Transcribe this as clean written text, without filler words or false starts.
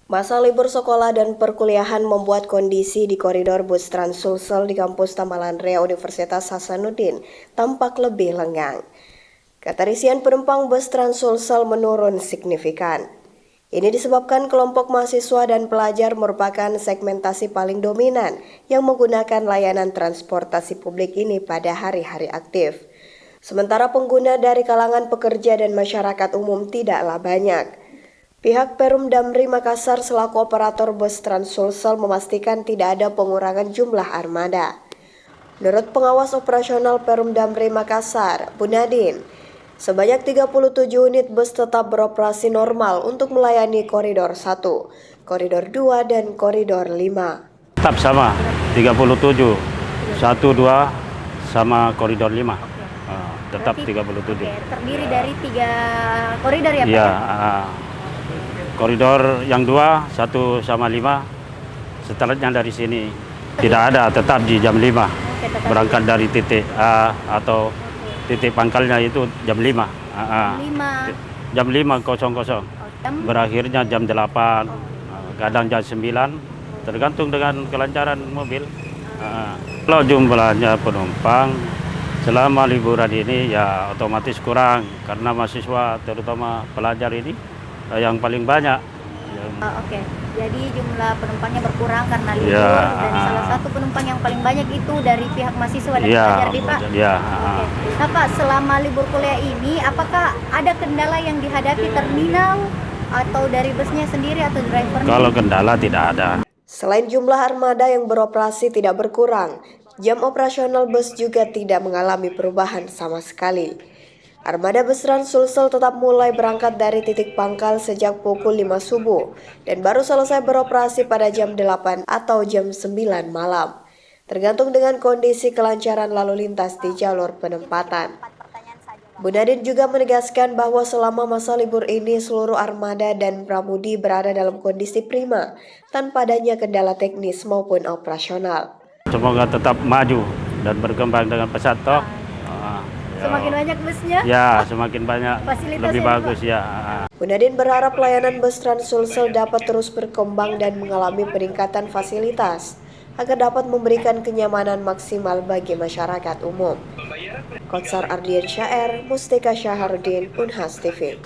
Masa libur sekolah dan perkuliahan membuat kondisi di koridor bus Trans Sulsel di kampus Tamalan Rea Universitas Hasanuddin tampak lebih lengang. Keterisian penumpang bus Trans Sulsel menurun signifikan. Ini disebabkan kelompok mahasiswa dan pelajar merupakan segmentasi paling dominan yang menggunakan layanan transportasi publik ini pada hari-hari aktif. Sementara pengguna dari kalangan pekerja dan masyarakat umum tidaklah banyak. Pihak Perum Damri Makassar selaku operator bus Trans Sulsel memastikan tidak ada pengurangan jumlah armada. Menurut pengawas operasional Perum Damri Makassar, Bu Nadine, sebanyak 37 unit bus tetap beroperasi normal untuk melayani koridor 1, koridor 2, dan koridor 5. Tetap sama, 37, 1, 2, sama koridor 5. Tetap 37. Terdiri dari 3 koridor ya Pak? Iya, koridor yang 2, 1 sama 5, startnya dari sini. Tidak ada, tetap di jam 5. Berangkat dari titik A atau titik pangkalnya itu jam 5. Jam 5.00. Berakhirnya jam 8, kadang jam 9, tergantung dengan kelancaran mobil. Kalau jumlahnya penumpang selama liburan ini ya otomatis kurang karena mahasiswa terutama pelajar ini yang paling banyak. Oke, jadi jumlah penumpangnya berkurang karena libur Ya, dan salah satu penumpang yang paling banyak itu dari pihak mahasiswa dan ya, pelajar nih Pak? Ya. Oke. Nah Pak, selama libur kuliah ini apakah ada kendala yang dihadapi terminal atau dari busnya sendiri atau drivernya? Kalau kendala tidak ada. Selain jumlah armada yang beroperasi tidak berkurang, jam operasional bus juga tidak mengalami perubahan sama sekali. Armada bus Trans Sulsel tetap mulai berangkat dari titik pangkal sejak pukul 5 subuh dan baru selesai beroperasi pada jam 8 atau jam 9 malam, tergantung dengan kondisi kelancaran lalu lintas di jalur penempatan. Bu Nadine juga menegaskan bahwa selama masa libur ini seluruh armada dan pramudi berada dalam kondisi prima tanpa adanya kendala teknis maupun operasional. Semoga tetap maju dan berkembang dengan pesat toh. Semakin banyak busnya? Ya, semakin banyak, lebih bagus ya. Bu Nadine berharap pelayanan bus Trans Sulsel dapat terus berkembang dan mengalami peningkatan fasilitas agar dapat memberikan kenyamanan maksimal bagi masyarakat umum. Kotsar Ardian Syair, Mustika Syaharudin, Unhas TV.